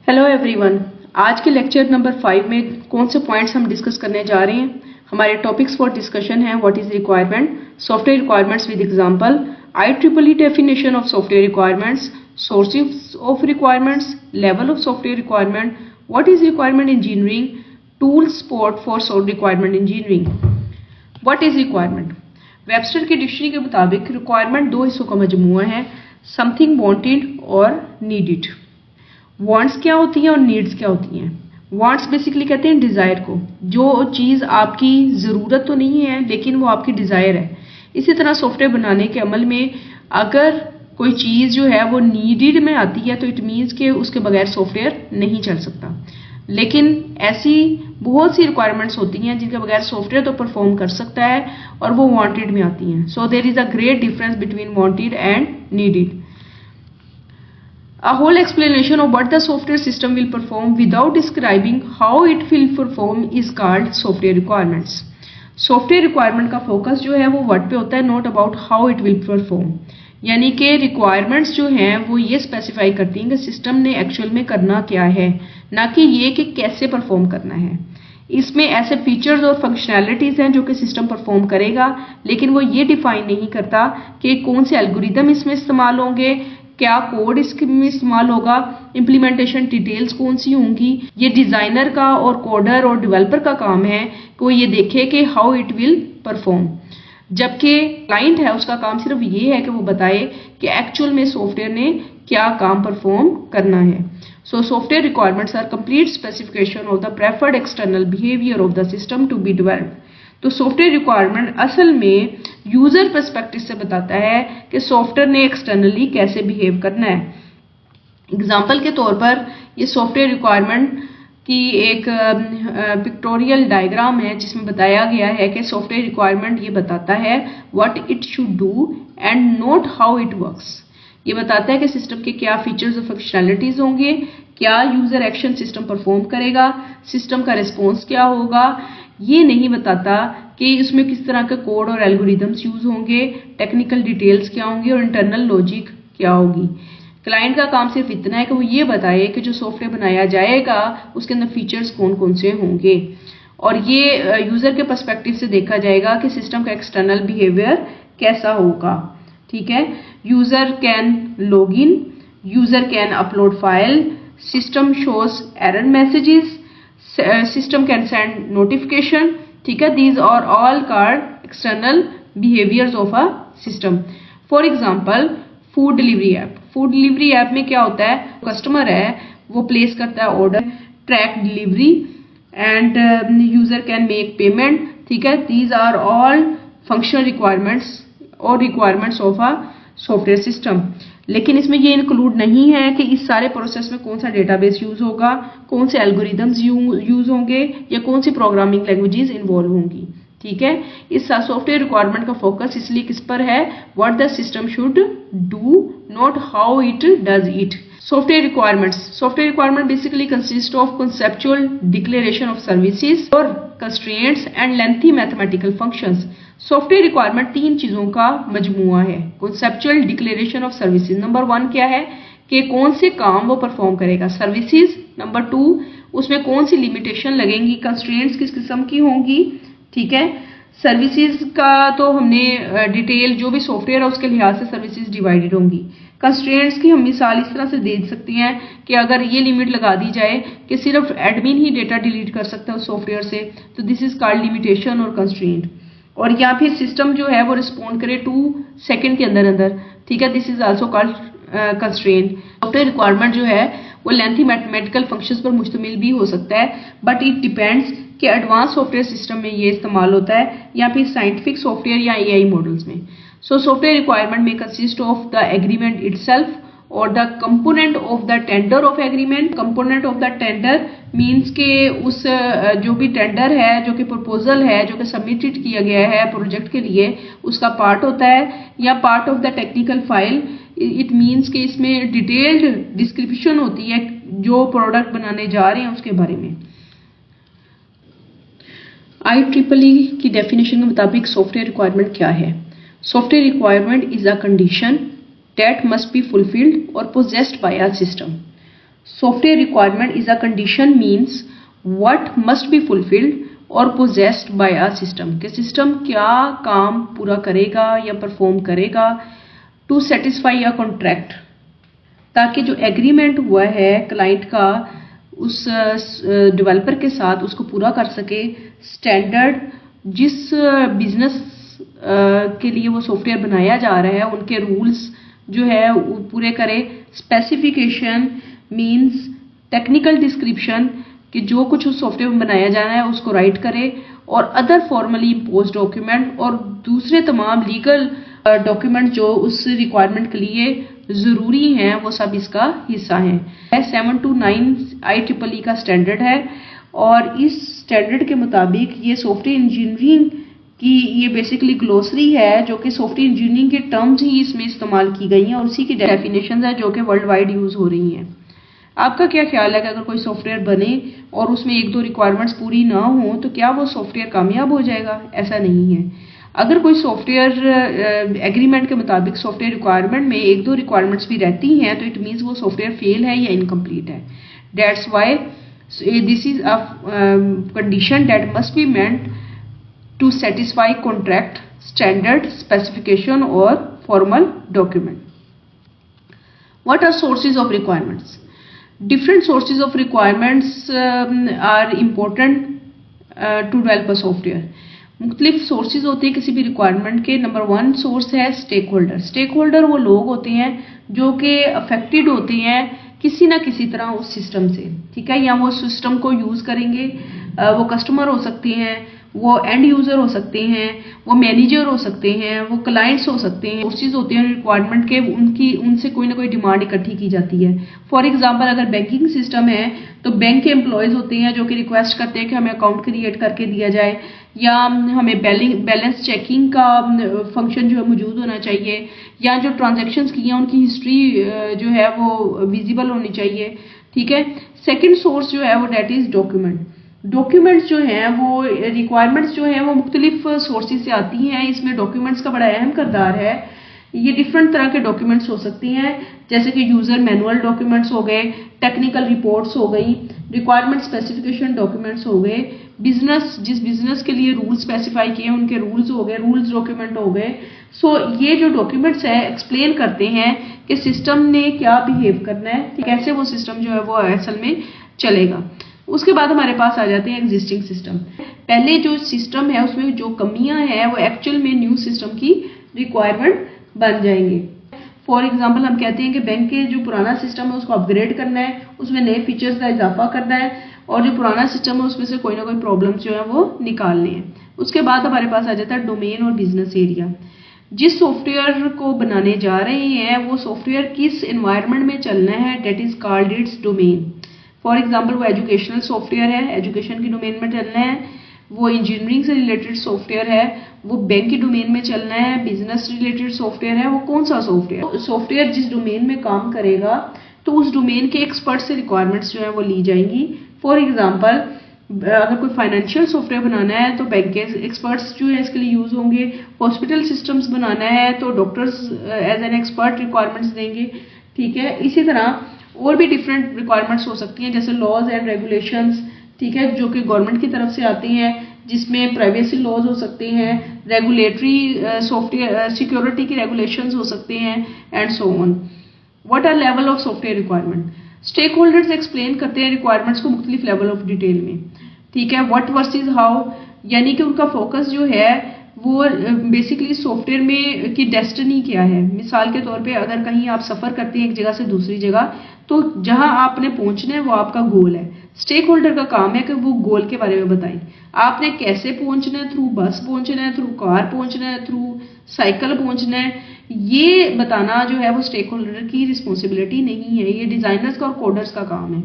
Hello everyone. आज के lecture number 5 में कौन से पॉइंट्स हम डिस्कस करने जा रहे हैं। हमारे टॉपिक्स फॉर डिस्कशन है what is requirement, software requirements with example, IEEE definition of software requirements, sources of requirements, level of software requirement, what is requirement engineering, tool support for requirement engineering. What is requirement? Webster की dictionary के मुताबिक requirement दो हिस्सों का मजमूआ है, something wanted और needed. Wants क्या होती हैं और नीड्स क्या होती हैं? वांट्स बेसिकली कहते हैं डिजायर को, जो चीज आपकी जरूरत तो नहीं है लेकिन वो आपकी डिजायर है। इसी तरह सॉफ्टवेयर बनाने के अमल में अगर कोई चीज जो है वो नीडेड में आती है तो इट मीन्स कि उसके बगैर सॉफ्टवेयर नहीं चल सकता। लेकिन ऐसी बहुत सी रिक्वायरमेंट्स होती हैं जिनके बगैर सॉफ्टवेयर तो परफॉर्म कर सकता है और वो वांटेड में आती हैं। So there is a great difference between wanted and needed. A whole explanation of what the software system will perform without describing how it will perform is called software requirements. Software requirement का focus जो है वो what पे होता है, not about how it will perform. यानी कि requirements जो हैं वो ये specify करती हैं कि system ने actual में करना क्या है, ना कि ये कि कैसे perform करना है। इसमें ऐसे फीचर्स और फंक्शनैलिटीज हैं जो कि सिस्टम परफॉर्म करेगा, लेकिन वो ये डिफाइन नहीं करता कि कौन से एल्गोरिदम इसमें इस्तेमाल होंगे, क्या कोड इसमें इस्तेमाल होगा, इम्प्लीमेंटेशन डिटेल्स कौन सी होंगी। ये डिजाइनर का और कोडर और डेवलपर का काम है कि वो ये देखे कि हाउ इट विल परफॉर्म, जबकि क्लाइंट है उसका काम सिर्फ ये है कि वो बताए कि एक्चुअल में सॉफ्टवेयर ने क्या काम परफॉर्म करना है। So software requirements are complete specification of the preferred external behavior of the system to be developed. तो सॉफ्टवेयर रिक्वायरमेंट असल में यूजर पर्सपेक्टिव से बताता है कि सॉफ्टवेयर ने एक्सटर्नली कैसे बिहेव करना है। एग्जांपल के तौर पर ये सॉफ्टवेयर रिक्वायरमेंट की एक पिक्टोरियल डायग्राम है जिसमें बताया गया है कि सॉफ्टवेयर रिक्वायरमेंट ये बताता है what it should do and not how it works. ये बताता है कि सिस्टम के क्या फीचर्स और फंक्शनैलिटीज होंगे, क्या यूजर एक्शन सिस्टम परफॉर्म करेगा, सिस्टम का रिस्पॉन्स क्या होगा। ये नहीं बताता कि इसमें किस तरह के कोड और एल्गोरिदम्स यूज होंगे, टेक्निकल डिटेल्स क्या होंगी और इंटरनल लॉजिक क्या होगी। क्लाइंट का काम सिर्फ इतना है कि वो ये बताए कि जो सॉफ्टवेयर बनाया जाएगा उसके अंदर फीचर्स कौन कौन से होंगे, और ये यूजर के पर्सपेक्टिव से देखा जाएगा कि सिस्टम का एक्सटर्नल बिहेवियर कैसा होगा। ठीक है, user can log in, user can upload file, system shows error messages, system can send notification. ठीक है, these are all called external behaviours of a system. For example food delivery app. Food delivery app में क्या होता है, customer है वो place करता है order, track delivery and user can make payment. ठीक है, these are all functional requirements और requirements of a software system. लेकिन इसमें ये इंक्लूड नहीं है कि इस सारे प्रोसेस में कौन सा डेटाबेस यूज होगा, कौन से एल्गोरिदम्स यूज होंगे या कौन सी प्रोग्रामिंग लैंग्वेजेस इन्वॉल्व होंगी। ठीक है, इस सॉफ्टवेयर रिक्वायरमेंट का फोकस इसलिए किस पर है, what the system should do, not how it does it. Software requirements. Software requirement basically consists of conceptual declaration of services or constraints and lengthy mathematical functions. Software requirement तीन चीजों का मजमूआ है। Conceptual declaration of services number 1 क्या है कि कौन से काम वो परफॉर्म करेगा, सर्विसेज। नंबर 2 उसमें कौन सी लिमिटेशन लगेंगी, कंस्ट्रेंट्स किस किस्म की होंगी। ठीक है, सर्विसेज का तो हमने डिटेल जो भी सॉफ्टवेयर है उसके लिहाज से सर्विसेज डिवाइडेड होंगी। कंस्ट्रेंट्स की हम मिसाल इस तरह से दे सकते हैं कि अगर ये लिमिट लगा दी जाए कि सिर्फ एडमिन ही डेटा डिलीट कर सकता है उस सॉफ्टवेयर से, तो दिस इज कॉल्ड लिमिटेशन और कंस्ट्रेंट। और या फिर सिस्टम जो है वो रिस्पॉन्ड करे 2 सेकंड के अंदर अंदर। ठीक है, this is also called constraint. Software requirement जो है वो लेंथी मैथमेटिकल फंक्शंस पर मुश्तमिल भी हो सकता है, बट इट डिपेंड्स कि एडवांस सॉफ्टवेयर सिस्टम में ये इस्तेमाल होता है या फिर साइंटिफिक सॉफ्टवेयर या AI मॉडल्स में। So software requirement may consist of the agreement itself or the component of the tender of agreement. Component of the tender means के उस जो भी टेंडर है, जो कि प्रपोजल है, जो कि सबमिटेड किया गया है प्रोजेक्ट के लिए, उसका पार्ट होता है, या part of the technical file. It means कि इसमें डिटेल्ड डिस्क्रिप्शन होती है जो प्रोडक्ट बनाने जा रहे हैं उसके बारे में। IEEE की डेफिनेशन के मुताबिक सॉफ्टवेयर रिक्वायरमेंट क्या है? Software requirement is a condition that must be fulfilled or possessed by a system. Software requirement is a condition means what must be fulfilled और पोजेस्ड बाय अ सिस्टम, कि system क्या काम पूरा करेगा या perform करेगा टू सेटिस्फाई अ कॉन्ट्रैक्ट, ताकि जो एग्रीमेंट हुआ है क्लाइंट का उस डेवलपर के साथ उसको पूरा कर सके। स्टैंडर्ड जिस बिजनेस के लिए वो सॉफ्टवेयर बनाया जा रहा है उनके रूल्स जो है वो पूरे करे। स्पेसिफिकेशन मींस टेक्निकल डिस्क्रिप्शन, कि जो कुछ उस सॉफ्टवेयर में बनाया जाना है उसको राइट करे। और अदर फॉर्मली इम्पोज डॉक्यूमेंट, और दूसरे तमाम लीगल डॉक्यूमेंट जो उस रिक्वायरमेंट के लिए ज़रूरी हैं वो सब इसका हिस्सा हैं। 729 IEEE का स्टैंडर्ड है और इस स्टैंडर्ड के मुताबिक ये सॉफ्टवेयर इंजीनियरिंग की ये बेसिकली ग्लोसरी है, जो कि सॉफ्टवेयर इंजीनियरिंग के टर्म्स ही इसमें इस्तेमाल की गई हैं और उसी की डेफिनेशन है जो कि वर्ल्ड वाइड यूज़ हो रही हैं। आपका क्या ख्याल है कि अगर कोई सॉफ्टवेयर बने और उसमें एक दो रिक्वायरमेंट्स पूरी ना हो तो क्या वो सॉफ्टवेयर कामयाब हो जाएगा? ऐसा नहीं है। अगर कोई सॉफ्टवेयर एग्रीमेंट के मुताबिक सॉफ्टवेयर रिक्वायरमेंट में एक दो रिक्वायरमेंट्स भी रहती हैं तो इट मीन्स वो सॉफ्टवेयर फेल है या इनकम्प्लीट है। That's why this is a condition that must be met to satisfy contract, standard, specification और formal document. What are sources of requirements? Different sources of requirements are important to develop a software. मुख्तलिफ sources होते हैं किसी भी requirement के। Number 1 source है stake holder. Stake holder वो लोग होते हैं जो कि अफेक्टेड होते हैं किसी ना किसी तरह उस सिस्टम से, ठीक है, या वो सिस्टम को यूज़ करेंगे। वो कस्टमर हो सकते हैं, वो एंड यूज़र हो सकते हैं, वो मैनेजर हो सकते हैं, वो क्लाइंट्स हो सकते हैं। सोर्सेज होते हैं रिक्वायरमेंट के, उनसे कोई ना कोई डिमांड इकट्ठी की जाती है। फॉर एग्जांपल अगर बैंकिंग सिस्टम है तो बैंक के एम्प्लॉयज़ होते हैं जो कि रिक्वेस्ट करते हैं कि हमें अकाउंट क्रिएट करके दिया जाए, या हमें बैलेंस चेकिंग का फंक्शन जो है मौजूद होना चाहिए, या जो ट्रांजैक्शंस की हैं उनकी हिस्ट्री जो है वो विजिबल होनी चाहिए, ठीक है। सेकेंड सोर्स जो है वो डेट इज़ डॉक्यूमेंट। डॉक्यूमेंट्स जो हैं वो रिक्वायरमेंट्स जो हैं वो मुख्तलिफ सोर्सेज से आती हैं। इसमें डॉक्यूमेंट्स का बड़ा अहम किरदार है। ये डिफरेंट तरह के डॉक्यूमेंट्स हो सकती हैं, जैसे कि यूज़र मैनुअल डॉक्यूमेंट्स हो गए, टेक्निकल रिपोर्ट्स हो गई, रिक्वायरमेंट स्पेसिफिकेशन डॉक्यूमेंट्स हो गए, जिस बिजनेस के लिए रूल स्पेसिफाई किए उनके रूल्स हो गए, रूल्स डॉक्यूमेंट हो गए। सो ये जो डॉक्यूमेंट्स हैं एक्सप्लेन करते हैं कि सिस्टम ने क्या बिहेव करना है, कैसे वो सिस्टम जो है वो असल में चलेगा। उसके बाद हमारे पास आ जाते हैं एग्जिस्टिंग सिस्टम। पहले जो सिस्टम है उसमें जो कमियां हैं वो एक्चुअल में न्यू सिस्टम की रिक्वायरमेंट बन जाएंगे। फॉर एग्जांपल हम कहते हैं कि बैंक के जो पुराना सिस्टम है उसको अपग्रेड करना है, उसमें नए फीचर्स का इजाफा करना है, और जो पुराना सिस्टम है उसमें से कोई ना कोई प्रॉब्लम्स जो है वो निकालने हैं। उसके बाद हमारे पास आ जाता है डोमेन और बिजनेस एरिया। जिस सॉफ्टवेयर को बनाने जा रहे हैं वो सॉफ्टवेयर किस एनवायरनमेंट में चलना है, that is called its domain. For example वो एजुकेशनल सॉफ्टवेयर है, एजुकेशन की डोमेन में चलना है। वो इंजीनियरिंग से रिलेटेड सॉफ्टवेयर है, वो बैंक की डोमेन में चलना है। बिजनेस रिलेटेड सॉफ्टवेयर है, वो कौन सा सॉफ्टवेयर, सॉफ्टवेयर जिस डोमेन में काम करेगा तो उस डोमेन के एक्सपर्ट से रिक्वायरमेंट्स जो है वो ली जाएंगी। फॉर एग्जाम्पल अगर कोई फाइनेंशियल सॉफ्टवेयर बनाना है तो बैंक के एक्सपर्ट्स जो है इसके लिए यूज होंगे। हॉस्पिटल सिस्टम्स बनाना है तो doctors as an expert requirements देंगे, ठीक है। इसी तरह और भी डिफरेंट रिक्वायरमेंट्स हो सकती हैं, जैसे लॉज एंड रेगुलेशंस, ठीक है, जो कि गवर्नमेंट की तरफ से आती हैं, जिसमें प्राइवेसी लॉज हो सकते हैं, रेगुलेटरी सॉफ्टवेयर सिक्योरिटी की रेगुलेशंस हो सकते हैं, and so on. What are level of software requirement? Stakeholders explain करते हैं रिक्वायरमेंट्स को मुख्तलिफ लेवल ऑफ डिटेल में, ठीक है। व्हाट वर्सेस हाउ, यानी कि उनका फोकस जो है वो बेसिकली सॉफ्टवेयर में की डेस्टिनी क्या है। मिसाल के तौर पे अगर कहीं आप सफ़र करते हैं एक जगह से दूसरी जगह, तो जहां आपने पहुंचना है वो आपका गोल है। स्टेक होल्डर का काम है कि वो गोल के बारे में बताएं। आपने कैसे पहुंचना है, थ्रू बस पहुंचना है, थ्रू कार पहुंचना है, थ्रू साइकिल पहुंचना है, ये बताना जो है वो स्टेक होल्डर की रिस्पॉन्सिबिलिटी नहीं है, ये डिजाइनर्स का और कोडर्स का काम है।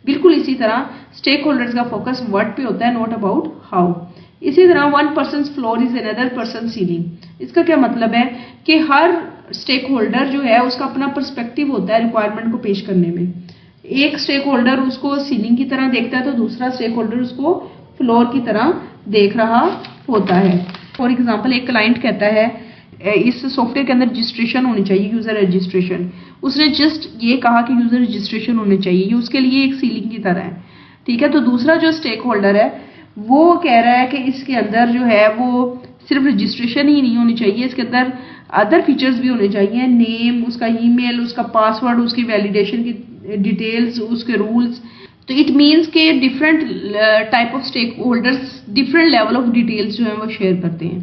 बिल्कुल इसी तरह स्टेक होल्डर्स का फोकस व्हाट पे होता है, नॉट अबाउट हाउ। इसी तरह one person floor is another person ceiling. इसका क्या मतलब है कि हर स्टेक होल्डर जो है उसका अपना पर्सपेक्टिव होता है रिक्वायरमेंट को पेश करने में। एक स्टेक होल्डर उसको सीलिंग की तरह देखता है तो दूसरा स्टेक होल्डर उसको फ्लोर की तरह देख रहा होता है। फॉर एग्जाम्पल एक क्लाइंट कहता है इस सॉफ्टवेयर के अंदर रजिस्ट्रेशन होनी चाहिए, यूजर रजिस्ट्रेशन। उसने जस्ट ये कहा कि यूजर रजिस्ट्रेशन होनी चाहिए, ये उसके लिए एक सीलिंग की तरह है, ठीक है। तो दूसरा जो स्टेक होल्डर है वो कह रहा है कि इसके अंदर जो है वो सिर्फ रजिस्ट्रेशन ही नहीं होनी चाहिए, इसके अंदर अदर फीचर्स भी होने चाहिए, नेम, उसका ईमेल, उसका पासवर्ड, उसकी वैलिडेशन की डिटेल्स, उसके रूल्स। तो इट मीन्स के different type of stakeholders different level of details जो है वो शेयर करते हैं।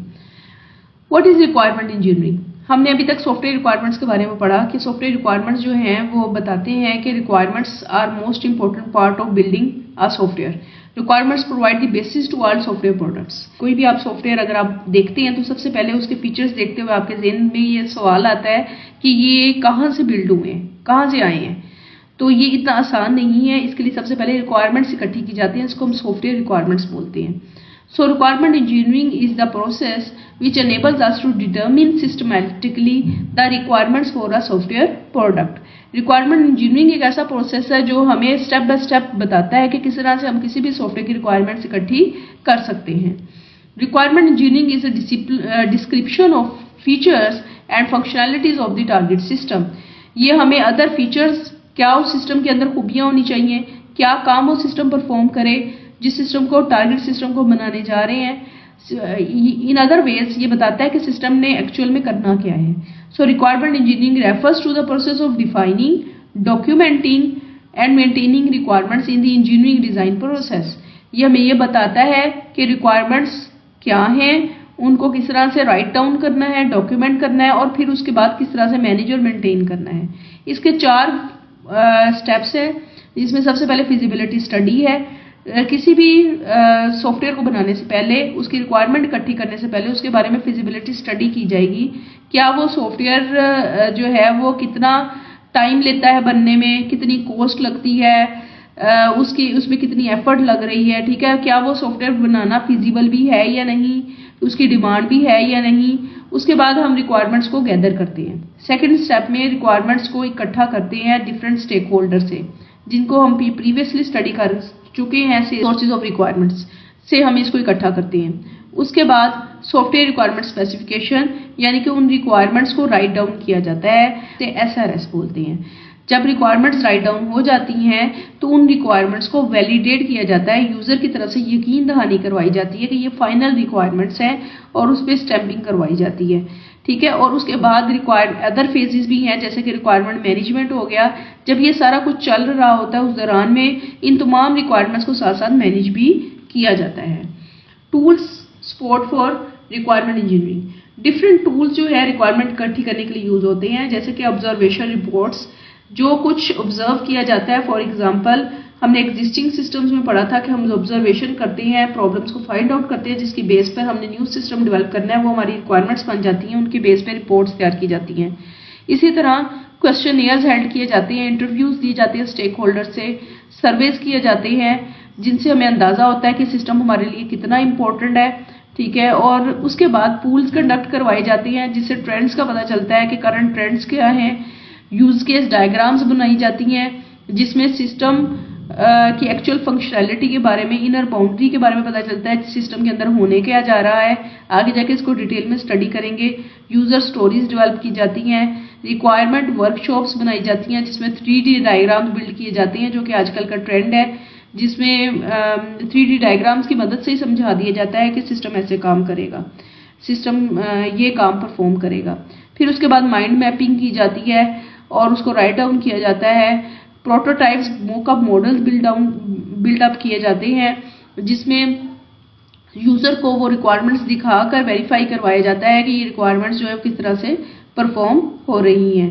What is requirement engineering? हमने अभी तक सॉफ्टवेयर रिक्वायरमेंट्स के बारे में पढ़ा कि सॉफ्टवेयर रिक्वायरमेंट्स जो हैं वो बताते हैं कि requirements are most important part of building a software. Requirements provide the basis to all software products. कोई भी आप सॉफ्टवेयर अगर आप देखते हैं तो सबसे पहले उसके फीचर्स देखते हुए आपके ज़हन में ये सवाल आता है कि ये कहाँ से बिल्ड हुए हैं, कहाँ से आए हैं। तो ये इतना आसान नहीं है, इसके लिए सबसे पहले रिक्वायरमेंट्स इकट्ठी की जाती हैं, इसको हम सॉफ्टवेयर रिक्वायरमेंट्स बोलते हैं। So requirement engineering is the process which enables us to determine systematically the requirements for a software product. Requirement engineering एक ऐसा प्रोसेस है जो हमें स्टेप बाय स्टेप बताता है कि किस तरह से हम किसी भी सॉफ्टवेयर की रिक्वायरमेंट्स इकट्ठी कर सकते हैं। Requirement engineering is a description of features and functionalities of the target system. ये हमें अदर फीचर्स, क्या उस सिस्टम के अंदर खूबियाँ होनी चाहिए, क्या काम वो सिस्टम परफॉर्म करे जिस सिस्टम को टारगेट सिस्टम को बनाने जा रहे हैं। इन अदर वेज ये बताता है कि सिस्टम ने एक्चुअल में करना क्या है। So requirement engineering refers to the process of defining, documenting and maintaining requirements in the engineering design process. ये हमें ये बताता है कि रिक्वायरमेंट्स क्या हैं, उनको किस तरह से राइट डाउन करना है, डॉक्यूमेंट करना है और फिर उसके बाद किस तरह से मैनेज और मेंटेन करना है। इसके 4 स्टेप्स हैं, जिसमें सबसे पहले फिजिबिलिटी स्टडी है। किसी भी सॉफ्टवेयर को बनाने से पहले, उसकी रिक्वायरमेंट इकट्ठी करने से पहले उसके बारे में फिजिबिलिटी स्टडी की जाएगी। क्या वो सॉफ्टवेयर जो है वो कितना टाइम लेता है बनने में, कितनी कॉस्ट लगती है, उसमें कितनी एफर्ट लग रही है, ठीक है। क्या वो सॉफ्टवेयर बनाना फिजिबल भी है या नहीं, उसकी डिमांड भी है या नहीं। उसके बाद हम रिक्वायरमेंट्स को गैदर करते हैं। सेकेंड स्टेप में रिक्वायरमेंट्स को इकट्ठा करते हैं डिफरेंट स्टेक होल्डर से, जिनको हम प्रीवियसली स्टडी कर चुके हैं। सोर्सेज ऑफ रिक्वायरमेंट्स से हम इसको इकट्ठा करते हैं। उसके बाद सॉफ्टवेयर रिक्वायरमेंट स्पेसिफिकेशन, यानी कि उन रिक्वायरमेंट्स को राइट डाउन किया जाता है, से SRS बोलते हैं। जब रिक्वायरमेंट्स राइट डाउन हो जाती हैं तो उन रिक्वायरमेंट्स को वैलिडेट किया जाता है, यूजर की तरफ से यकीन दहानी करवाई जाती है कि ये फाइनल रिक्वायरमेंट्स हैं और उस पर स्टैंपिंग करवाई जाती है, ठीक है। और उसके बाद अदर फेजेस भी हैं, जैसे कि रिक्वायरमेंट मैनेजमेंट हो गया। जब ये सारा कुछ चल रहा होता है उस दौरान में इन तमाम रिक्वायरमेंट्स को साथ साथ मैनेज भी किया जाता है। Tools support for requirement engineering. Different tools जो है रिक्वायरमेंट इकट्ठी करने के लिए यूज होते हैं, जैसे कि ऑब्जर्वेशन रिपोर्ट्स, जो कुछ ऑब्जर्व किया जाता है। फॉर एग्जांपल हमने एग्जिस्टिंग सिस्टम्स में पढ़ा था कि हम ऑब्जर्वेशन करते हैं, प्रॉब्लम्स को फाइंड आउट करते हैं, जिसकी बेस पर हमने न्यू सिस्टम डेवलप करना है, वो हमारी रिक्वायरमेंट्स बन जाती हैं, उनकी बेस पर रिपोर्ट्स तैयार की जाती हैं। इसी तरह क्वेश्चनियर्स हैंड किए जाते हैं, इंटरव्यूज दिए जाते हैं स्टेक होल्डर से, सर्वेज किए जाते हैं, जिनसे हमें अंदाजा होता है कि सिस्टम हमारे लिए कितना इंपॉर्टेंट है, ठीक है। और उसके बाद पूल्स कंडक्ट करवाए जाते हैं, जिससे ट्रेंड्स का पता चलता है कि करंट ट्रेंड्स क्या हैं। यूज केस डायग्राम्स बनाई जाती हैं, जिसमें सिस्टम की एक्चुअल फंक्शनैलिटी के बारे में, इनर बाउंड्री के बारे में पता चलता है, सिस्टम के अंदर होने क्या जा रहा है। आगे जाके इसको डिटेल में स्टडी करेंगे। यूजर स्टोरीज डेवलप की जाती हैं, रिक्वायरमेंट वर्कशॉप्स बनाई जाती हैं, जिसमें 3D डायग्राम्स बिल्ड किए जाते हैं, जो कि आजकल का ट्रेंड है, जिसमें 3D डायग्राम्स की मदद से ही समझा दिया जाता है कि सिस्टम ऐसे काम करेगा, सिस्टम ये काम परफॉर्म करेगा। फिर उसके बाद माइंड मैपिंग की जाती है और उसको राइट डाउन किया जाता है। प्रोटोटाइप्स, मॉकअप मॉडल्स बिल्डअप किए जाते हैं, जिसमें यूजर को वो रिक्वायरमेंट्स दिखाकर वेरीफाई करवाया जाता है कि ये रिक्वायरमेंट्स जो है किस तरह से परफॉर्म हो रही हैं।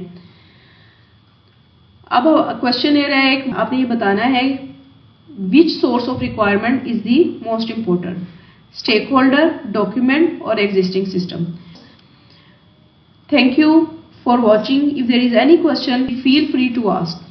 अब क्वेश्चन ये है, आपने ये बताना है which source of requirement is the most important, stakeholder, document और existing system. Thank you for watching. If there is any question, feel free to ask.